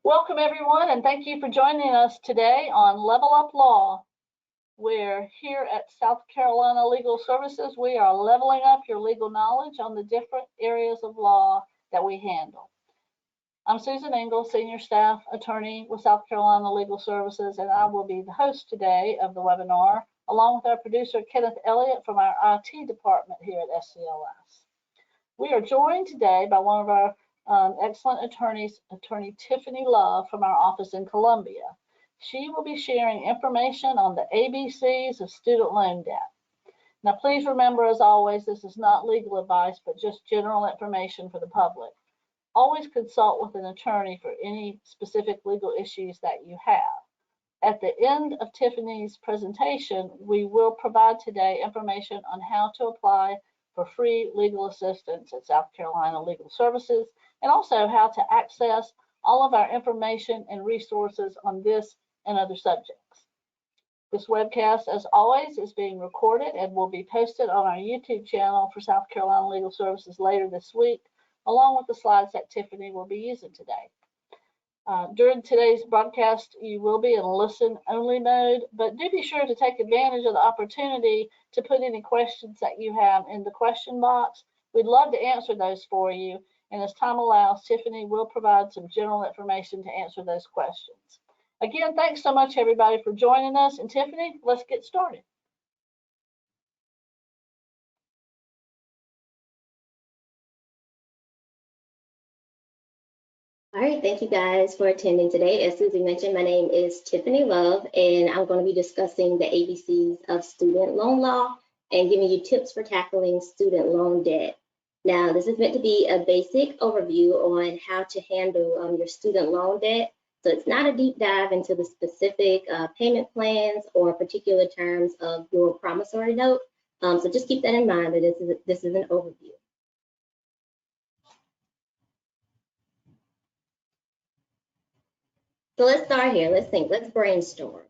Welcome everyone, and thank you for joining us today on Level Up Law, where here at South Carolina Legal Services, we are leveling up your legal knowledge on the different areas of law that we handle. I'm Susan Engel, Senior Staff Attorney with South Carolina Legal Services, and I will be the host today of the webinar, along with our producer, Kenneth Elliott from our IT department here at SCLS. We are joined today by one of our excellent attorneys, Attorney Tiffney Love from our office in Columbia. She will be sharing information on the ABCs of student loan debt. Now, please remember, as always, this is not legal advice, but just general information for the public. Always consult with an attorney for any specific legal issues that you have. At the end of Tiffany's presentation, we will provide today information on how to apply for free legal assistance at South Carolina Legal Services, and also how to access all of our information and resources on this and other subjects. This webcast, as always, is being recorded and will be posted on our YouTube channel for South Carolina Legal Services later this week, along with the slides that Tiffany will be using today. During today's broadcast, you will be in listen-only mode, but do be sure to take advantage of the opportunity to put any questions that you have in the question box. We'd love to answer those for you, and as time allows, Tiffany will provide some general information to answer those questions. Again, thanks so much, everybody, for joining us, and Tiffany, let's get started. All right, thank you guys for attending today. As Susie mentioned, my name is Tiffney Love, and I'm going to be discussing the ABCs of student loan law and giving you tips for tackling student loan debt. Now, this is meant to be a basic overview on how to handle your student loan debt. So it's not a deep dive into the specific payment plans or particular terms of your promissory note. So just keep that in mind that this is an overview. So let's start here. Let's think. Let's brainstorm.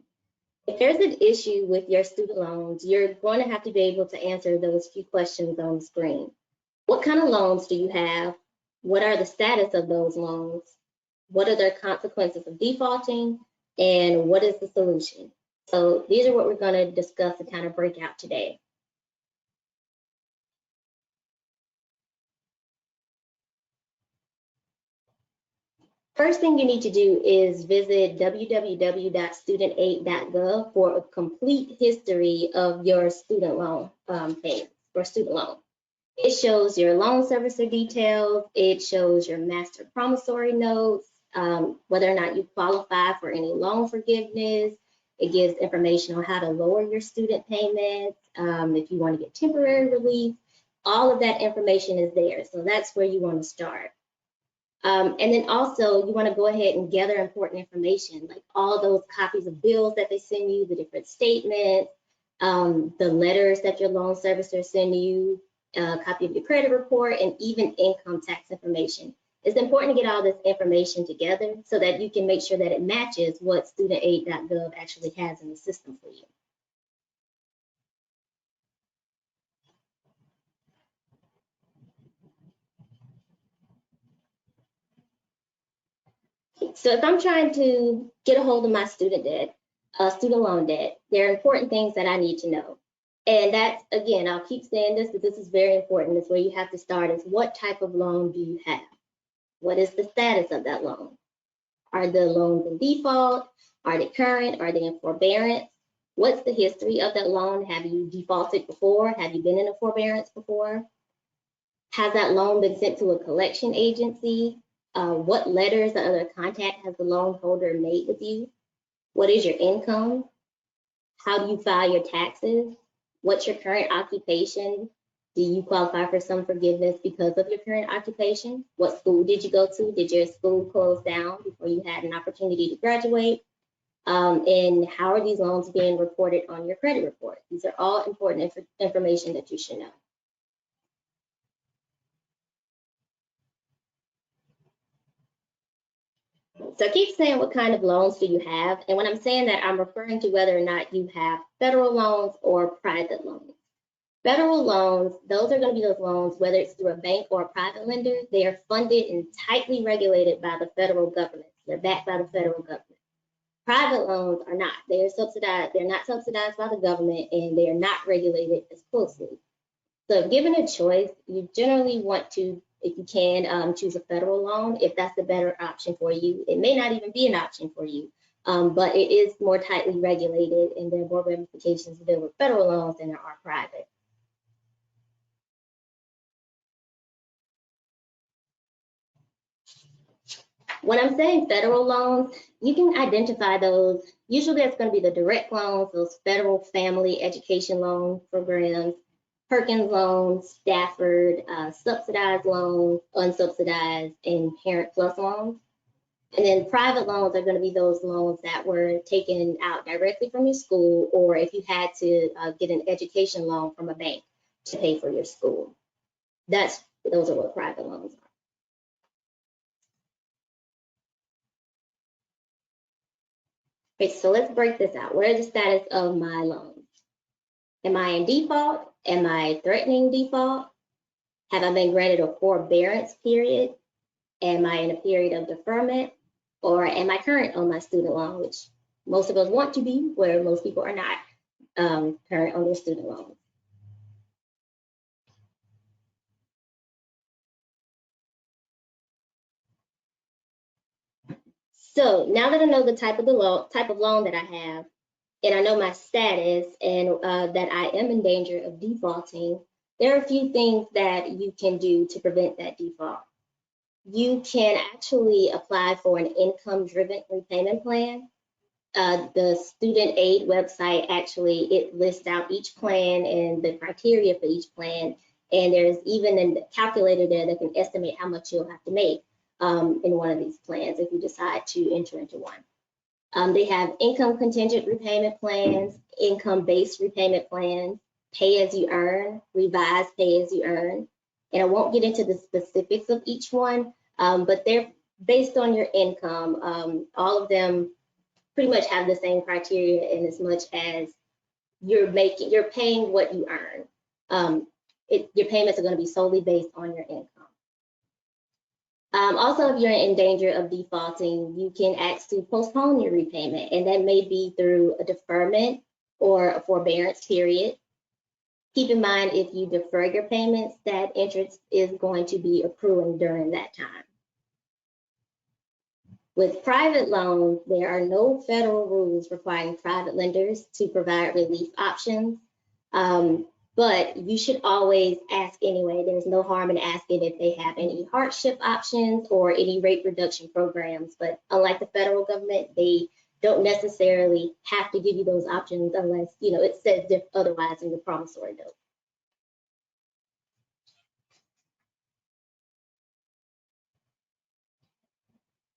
If there's an issue with your student loans, you're going to have to be able to answer those few questions on the screen. What kind of loans do you have? What are the status of those loans? What are the consequences of defaulting? And what is the solution? So these are what we're going to discuss and kind of break out today. First thing you need to do is visit www.StudentAidgov for a complete history of your student loan payments or student loan. It shows your loan servicer details. It shows your master promissory notes, whether or not you qualify for any loan forgiveness. It gives information on how to lower your student payments, if you want to get temporary relief. All of that information is there. So that's where you want to start. And then also you want to go ahead and gather important information, like all those copies of bills that they send you, the different statements, the letters that your loan servicer send you, a copy of your credit report, and even income tax information. It's important to get all this information together so that you can make sure that it matches what StudentAid.gov actually has in the system for you. So if I'm trying to get a hold of my student loan debt, there are important things that I need to know. And that's, again, I'll keep saying this, but this is very important. It's where you have to start is what type of loan do you have? What is the status of that loan? Are the loans in default? Are they current? Are they in forbearance? What's the history of that loan? Have you defaulted before? Have you been in a forbearance before? Has that loan been sent to a collection agency? What letters or other contact has the loan holder made with you? What is your income? How do you file your taxes? What's your current occupation? Do you qualify for some forgiveness because of your current occupation? What school did you go to? Did your school close down before you had an opportunity to graduate? And how are these loans being reported on your credit report? These are all important information that you should know. So I keep saying what kind of loans do you have? And when I'm saying that, I'm referring to whether or not you have federal loans or private loans. Federal loans, those are going to be those loans, whether it's through a bank or a private lender, they are funded and tightly regulated by the federal government. They're backed by the federal government. Private loans are not. They're subsidized. They're not subsidized by the government, and they are not regulated as closely. So if given a choice, you generally want to, if you can, choose a federal loan if that's the better option for you. It may not even be an option for you, but it is more tightly regulated, and there are more ramifications to deal with federal loans than there are private. When I'm saying federal loans, you can identify those. Usually that's going to be the direct loans, those federal family education loan programs, Perkins loans, Stafford, subsidized loans, unsubsidized, and Parent Plus loans. And then private loans are going to be those loans that were taken out directly from your school, or if you had to get an education loan from a bank to pay for your school. Those are what private loans are. Okay, so let's break this out. What is the status of my loans? Am I in default? Am I threatening default? Have I been granted a forbearance period? Am I in a period of deferment? Or am I current on my student loan, which most of us want to be, where most people are not current on their student loans. So now that I know the type of loan that I have, and I know my status, and that I am in danger of defaulting, there are a few things that you can do to prevent that default. You can actually apply for an income-driven repayment plan. The student aid website actually, it lists out each plan and the criteria for each plan, and there's even a calculator there that can estimate how much you'll have to make in one of these plans if you decide to enter into one. They have income contingent repayment plans, income-based repayment plans, pay as you earn, revised pay as you earn. And I won't get into the specifics of each one, but they're based on your income. All of them pretty much have the same criteria in as much as you're paying what you earn. Your payments are going to be solely based on your income. Also, if you're in danger of defaulting, you can ask to postpone your repayment, and that may be through a deferment or a forbearance period. Keep in mind, if you defer your payments, that interest is going to be accruing during that time. With private loans, there are no federal rules requiring private lenders to provide relief options, but you should always ask anyway. There's no harm in asking if they have any hardship options or any rate reduction programs, but unlike the federal government, they don't necessarily have to give you those options unless, it says otherwise in the promissory note.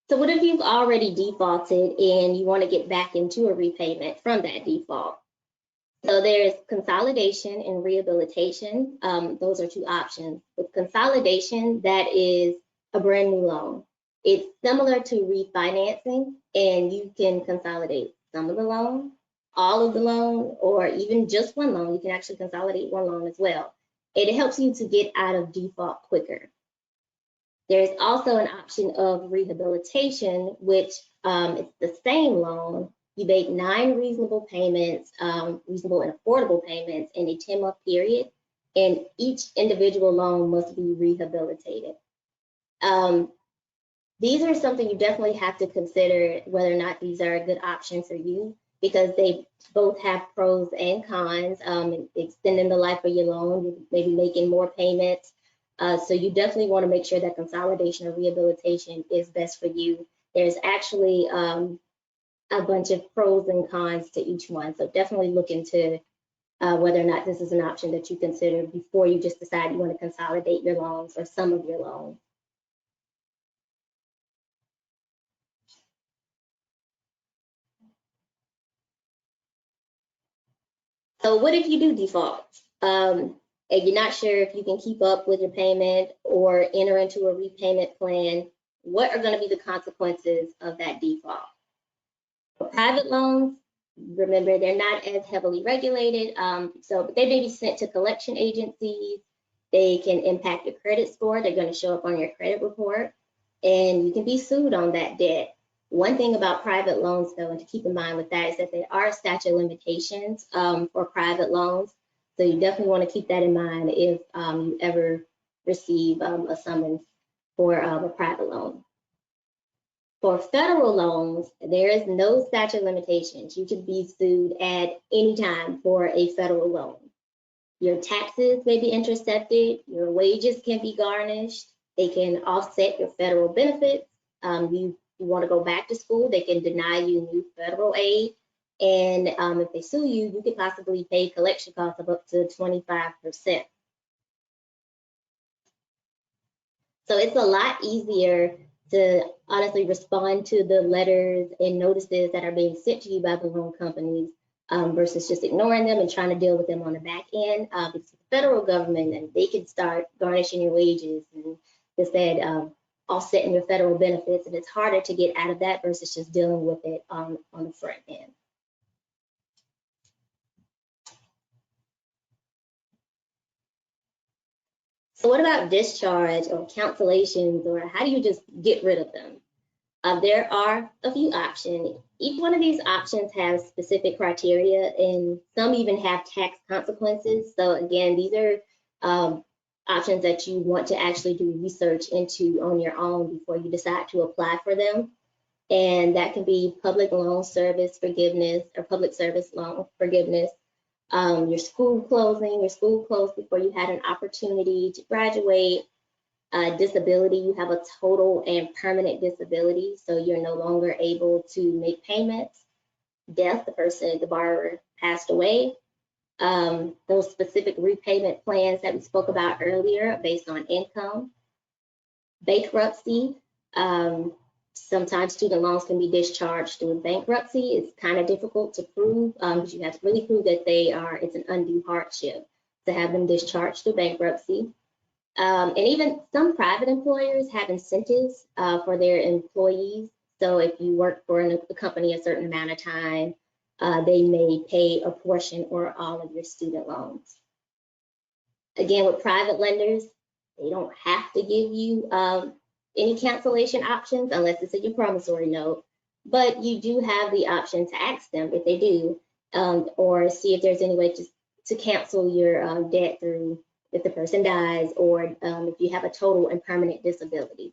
So what if you've already defaulted and you want to get back into a repayment from that default? So there's consolidation and rehabilitation. Those are two options. With consolidation, that is a brand new loan. It's similar to refinancing, and you can consolidate some of the loan, all of the loan, or even just one loan. You can actually consolidate one loan as well. And it helps you to get out of default quicker. There's also an option of rehabilitation, which is the same loan. You make 9 reasonable payments, reasonable and affordable payments in a 10-month period, and each individual loan must be rehabilitated. These are something you definitely have to consider whether or not these are a good option for you, because they both have pros and cons. Extending the life of your loan, maybe making more payments. So you definitely want to make sure that consolidation or rehabilitation is best for you. There's actually a bunch of pros and cons to each one. So definitely look into whether or not this is an option that you consider before you just decide you want to consolidate your loans or some of your loans. So what if you do default? And you're not sure if you can keep up with your payment or enter into a repayment plan? What are going to be the consequences of that default? For private loans, Remember, they're not as heavily regulated, so they may be sent to collection agencies. They can impact your credit score. They're going to show up on your credit report, and you can be sued on that debt. One thing about private loans, though, and to keep in mind with that, is that there are statute limitations for private loans. So you definitely want to keep that in mind if you ever receive a summons for a private loan. For federal loans, there is no statute limitations. You can be sued at any time for a federal loan. Your taxes may be intercepted, your wages can be garnished, they can offset your federal benefits. You want to go back to school, they can deny you new federal aid. And if they sue you, you could possibly pay collection costs of up to 25%. So it's a lot easier to honestly respond to the letters and notices that are being sent to you by the loan companies versus just ignoring them and trying to deal with them on the back end. Because the federal government, and they can start garnishing your wages and instead offsetting your federal benefits, and it's harder to get out of that versus just dealing with it on the front end. So what about discharge or cancellations, or how do you just get rid of them? There are a few options. Each one of these options has specific criteria, and some even have tax consequences. So again, these are options that you want to actually do research into on your own before you decide to apply for them. And that can be public loan service forgiveness or public service loan forgiveness. Your school closed before you had an opportunity to graduate. Disability, you have a total and permanent disability, so you're no longer able to make payments. Death, the borrower passed away. Those specific repayment plans that we spoke about earlier based on income. Bankruptcy, sometimes student loans can be discharged through bankruptcy. It's kind of difficult to prove because you have to really prove that it's an undue hardship to have them discharged through bankruptcy. And even some private employers have incentives for their employees. So if you work for a company a certain amount of time, they may pay a portion or all of your student loans. Again, with private lenders, they don't have to give you any cancellation options unless it's in your promissory note, but you do have the option to ask them if they do, or see if there's any way to cancel your debt through if the person dies, or if you have a total and permanent disability.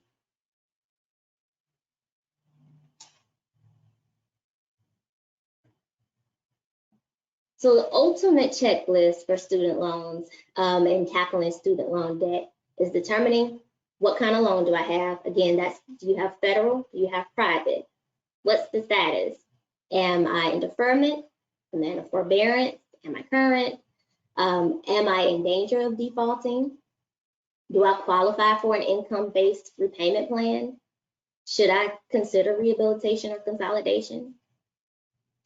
So the ultimate checklist for student loans and tackling student loan debt is determining what kind of loan do I have. Again, do you have federal? Do you have private? What's the status? Am I in deferment? Am I in a forbearance? Am I current? Am I in danger of defaulting? Do I qualify for an income-based repayment plan? Should I consider rehabilitation or consolidation?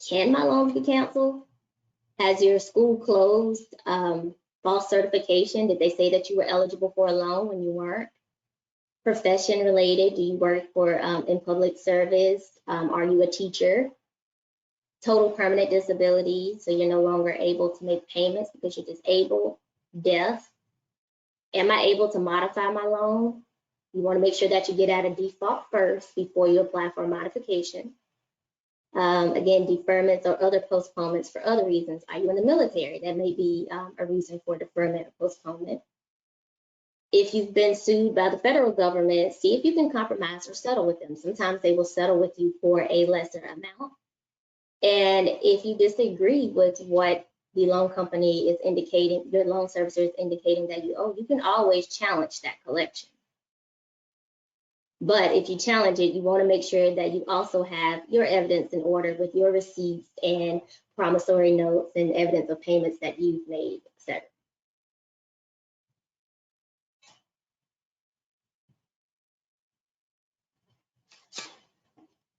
Can my loans be canceled? Has your school closed? False certification, did they say that you were eligible for a loan when you weren't? Profession related, do you work for in public service? Are you a teacher? Total permanent disability, so you're no longer able to make payments because you're disabled. Death. Am I able to modify my loan? You want to make sure that you get out of default first before you apply for a modification. Again, deferments or other postponements for other reasons. Are you in the military? That may be a reason for deferment or postponement. If you've been sued by the federal government, see if you can compromise or settle with them. Sometimes they will settle with you for a lesser amount. And if you disagree with what the loan company is indicating, your loan servicer is indicating that you owe, you can always challenge that collection. But if you challenge it, you want to make sure that you also have your evidence in order with your receipts and promissory notes and evidence of payments that you've made, etc.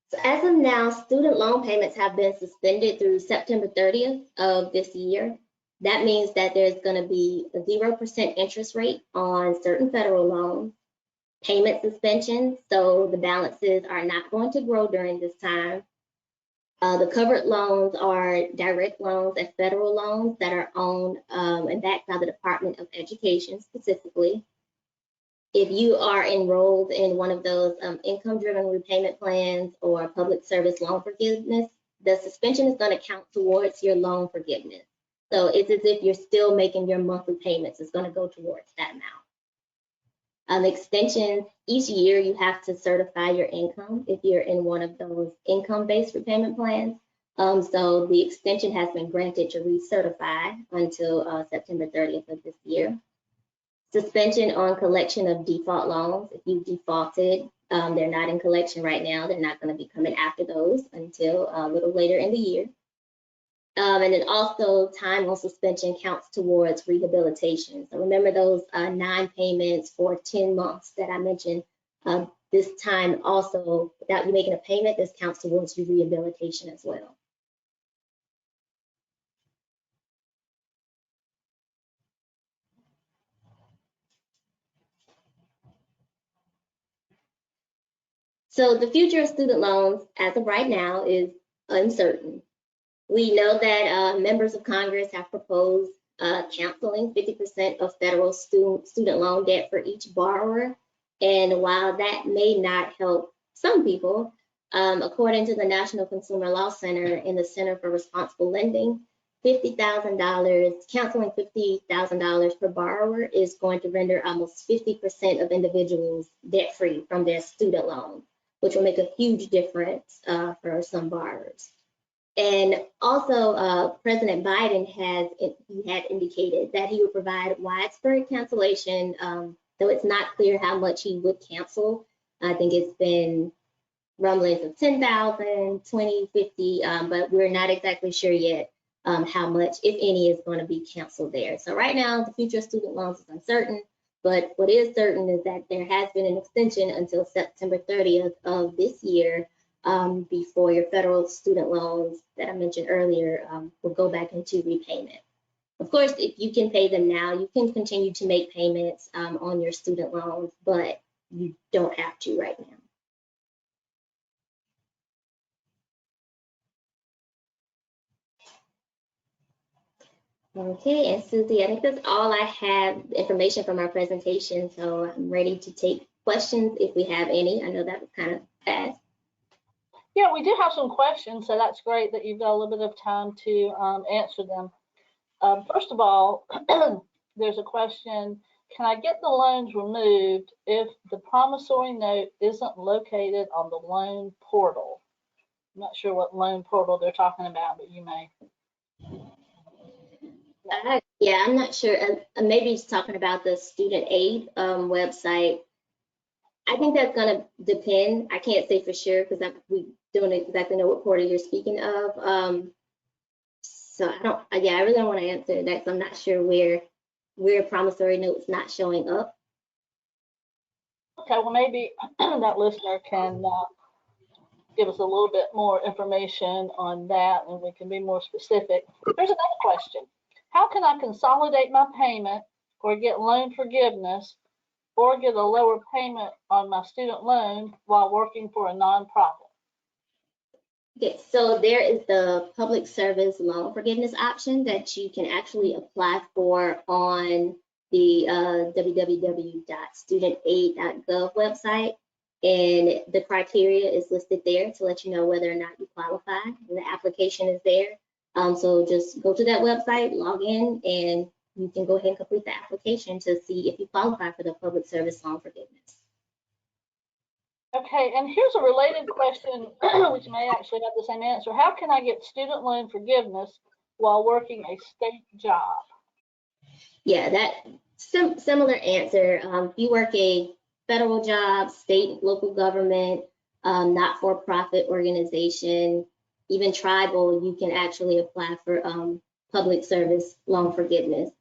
So as of now, student loan payments have been suspended through September 30th of this year. That means that there's going to be a 0% interest rate on certain federal loans, payment suspension, so the balances are not going to grow during this time. The covered loans are direct loans and federal loans that are owned and backed by the Department of Education specifically. If you are enrolled in one of those income-driven repayment plans or public service loan forgiveness, the suspension is going to count towards your loan forgiveness. So it's as if you're still making your monthly payments. It's going to go towards that amount. Extensions, each year you have to certify your income if you're in one of those income-based repayment plans. So the extension has been granted to recertify until September 30th of this year. Suspension on collection of default loans. If you defaulted, they're not in collection right now. They're not going to be coming after those until a little later in the year. And then also time on suspension counts towards rehabilitation. So remember those 9 payments for 10 months that I mentioned. This time also, without you making a payment, this counts towards your rehabilitation as well. So the future of student loans as of right now is uncertain. We know that members of Congress have proposed canceling 50% of federal student loan debt for each borrower. And while that may not help some people, according to the National Consumer Law Center and the Center for Responsible Lending, $50,000, canceling $50,000 per borrower is going to render almost 50% of individuals debt-free from their student loan, which will make a huge difference for some borrowers. And also, President Biden had indicated that he would provide widespread cancellation, though it's not clear how much he would cancel. I think it's been rumblings of 10,000, 20, 50, but we're not exactly sure yet how much, if any, is going to be canceled there. So right now, the future of student loans is uncertain, but what is certain is that there has been an extension until September 30th of this year before your federal student loans that I mentioned earlier will go back into repayment. Of course, if you can pay them now, you can continue to make payments on your student loans, but you don't have to right now. Okay, and Susie, I think that's all I have information from our presentation, so I'm ready to take questions if we have any. I know that was kind of fast. Yeah, we do have some questions, so that's great that you've got a little bit of time to answer them. First of all, there's a question, can I get the loans removed if the promissory note isn't located on the loan portal? I'm not sure what loan portal they're talking about, but you may. Yeah, I'm not sure. Maybe he's talking about the student aid website. I think that's going to depend. I can't say for sure because we don't exactly know what portal you're speaking of. So I really don't want to answer that because I'm not sure where promissory note's not showing up. Okay, well maybe that listener can give us a little bit more information on that and we can be more specific. There's another question. How can I consolidate my payment or get loan forgiveness or get a lower payment on my student loan while working for a nonprofit? Okay, so there is the public service loan forgiveness option that you can actually apply for on the www.StudentAid.gov website. And the criteria is listed there to let you know whether or not you qualify. And the application is there. So just go to that website, log in, and you can go ahead and complete the application to see if you qualify for the public service loan forgiveness. Okay, and here's a related question, which may actually have the same answer. How can I get student loan forgiveness while working a state job? Yeah, that similar answer. If you work a federal job, state, local government, not-for-profit organization, even tribal, you can actually apply for public service loan forgiveness.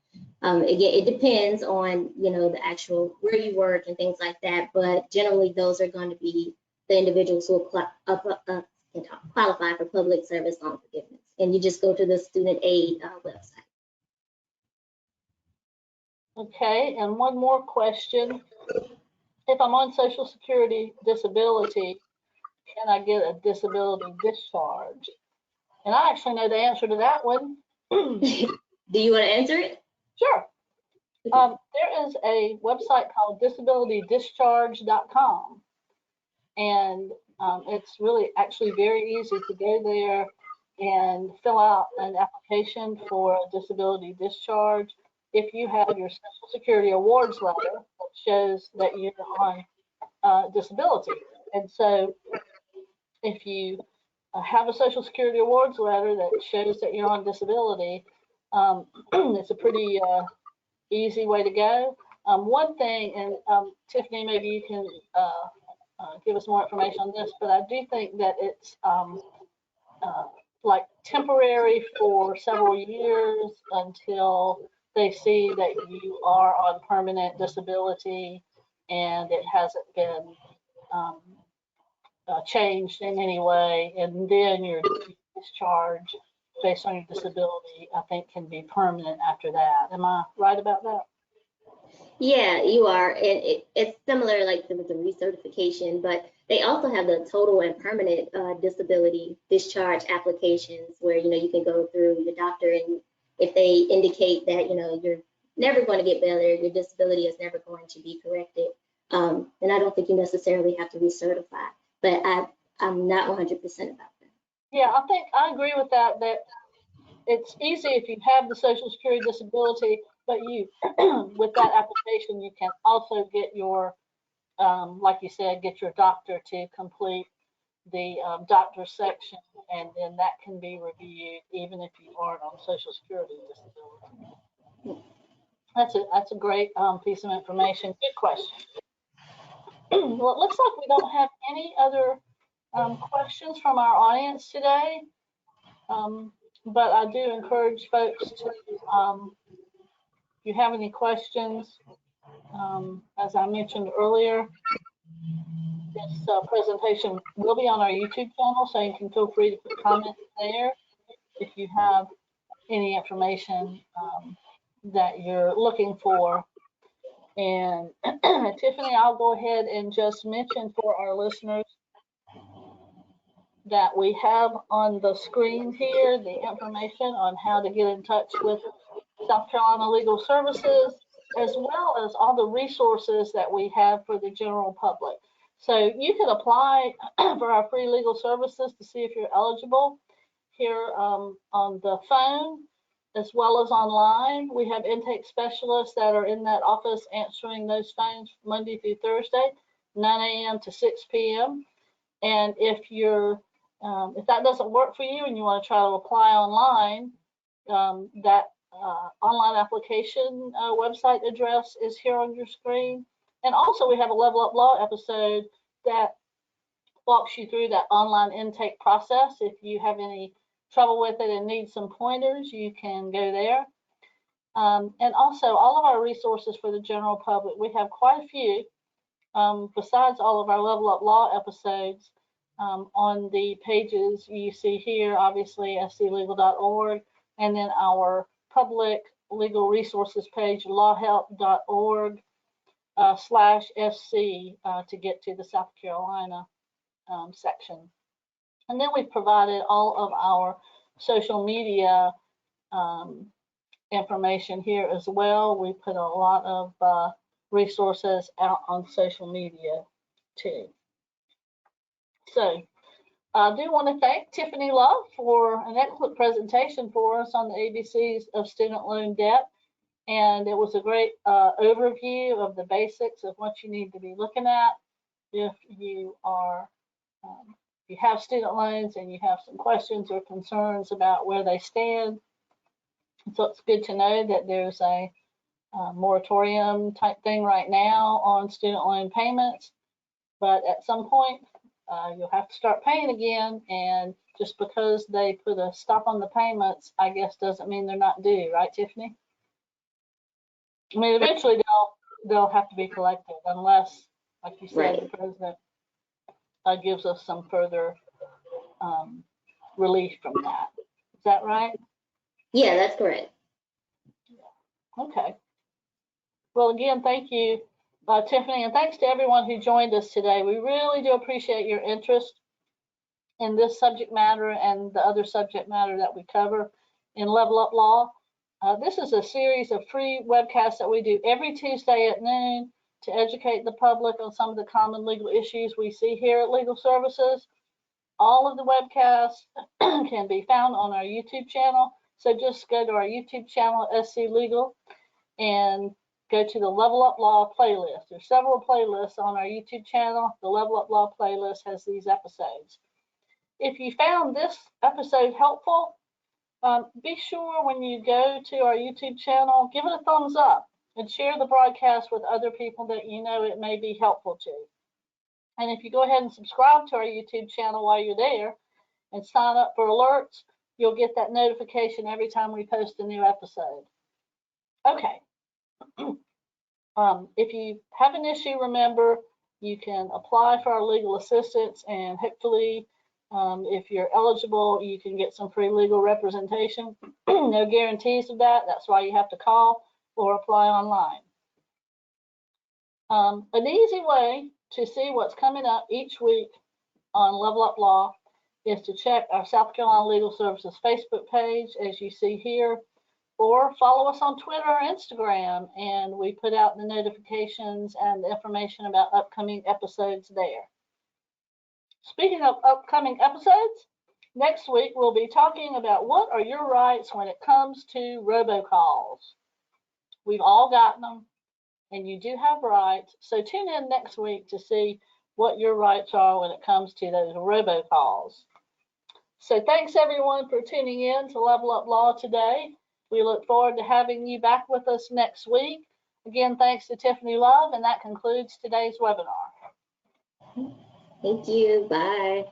Again, it depends on, the actual where you work and things like that, but generally those are going to be the individuals who qualify for public service loan forgiveness. And you just go to the student aid website. Okay, and one more question. If I'm on Social Security disability, can I get a disability discharge? And I actually know the answer to that one. Do you want to answer it? Sure. There is a website called disabilitydischarge.com, and it's really actually very easy to go there and fill out an application for a disability discharge if you have your Social Security awards letter that shows that you're on disability. And so if you have a Social Security awards letter that shows that you're on disability, it's a pretty easy way to go. One thing, and Tiffany, maybe you can give us more information on this, but I do think that it's like temporary for several years until they see that you are on permanent disability and it hasn't been changed in any way, and then your discharge based on your disability, I think, can be permanent after that. Am I right about that? Yeah, you are. And it's similar like with the recertification, but they also have the total and permanent disability discharge applications where, you can go through your doctor, and if they indicate that, you're never going to get better, your disability is never going to be corrected, then I don't think you necessarily have to recertify. But I'm not 100% about that. Yeah, I think I agree with that, that it's easy if you have the Social Security disability, but you, with that application, you can also get your, like you said, get your doctor to complete the doctor section, and then that can be reviewed even if you aren't on Social Security disability. That's a great piece of information. Good question. Well, it looks like we don't have any other questions from our audience today, but I do encourage folks to, if you have any questions, as I mentioned earlier, this presentation will be on our YouTube channel, so you can feel free to put comments there if you have any information that you're looking for. And Tiffany, I'll go ahead and just mention for our listeners that we have on the screen here the information on how to get in touch with South Carolina Legal Services, as well as all the resources that we have for the general public. So you can apply for our free legal services to see if you're eligible here on the phone, as well as online. We have intake specialists that are in that office answering those phones Monday through Thursday, 9 a.m. to 6 p.m. And if you're if that doesn't work for you and you want to try to apply online, that online application website address is here on your screen. And also we have a Level Up Law episode that walks you through that online intake process. If you have any trouble with it and need some pointers, you can go there. And also all of our resources for the general public, we have quite a few, besides all of our Level Up Law episodes, on the pages you see here, obviously sclegal.org, and then our public legal resources page, lawhelp.org /SC to get to the South Carolina section. And then we've provided all of our social media information here as well. We put a lot of resources out on social media too. So I do want to thank Tiffney Love for an excellent presentation for us on the ABCs of student loan debt. And it was a great overview of the basics of what you need to be looking at if you are, if you have student loans and you have some questions or concerns about where they stand. So it's good to know that there's a moratorium type thing right now on student loan payments, but at some point you'll have to start paying again, and just because they put a stop on the payments, I guess doesn't mean they're not due, right, Tiffany? I mean, eventually they'll have to be collected unless, like you said, right, the president gives us some further relief from that. Is that right? Yeah, that's correct. Okay. Well, again, thank you, Tiffany, and thanks to everyone who joined us today. We really do appreciate your interest in this subject matter and the other subject matter that we cover in Level Up Law. This is a series of free webcasts that we do every Tuesday at noon to educate the public on some of the common legal issues we see here at Legal Services. All of the webcasts can be found on our YouTube channel. So just go to our YouTube channel, SC Legal, and go to the Level Up Law playlist. There's several playlists on our YouTube channel. The Level Up Law playlist has these episodes. If you found this episode helpful, be sure when you go to our YouTube channel, give it a thumbs up and share the broadcast with other people that you know it may be helpful to. And if you go ahead and subscribe to our YouTube channel while you're there and sign up for alerts, you'll get that notification every time we post a new episode. Okay. If you have an issue, remember, you can apply for our legal assistance, and hopefully, if you're eligible, you can get some free legal representation. No guarantees of that. That's why you have to call or apply online. An easy way to see what's coming up each week on Level Up Law is to check our South Carolina Legal Services Facebook page, as you see here, or follow us on Twitter or Instagram, and we put out the notifications and the information about upcoming episodes there. Speaking of upcoming episodes, next week we'll be talking about what are your rights when it comes to robocalls. We've all gotten them, and you do have rights, so tune in next week to see what your rights are when it comes to those robocalls. So thanks everyone for tuning in to Level Up Law today. We look forward to having you back with us next week. Again, thanks to Tiffney Love, and that concludes today's webinar. Thank you. Bye.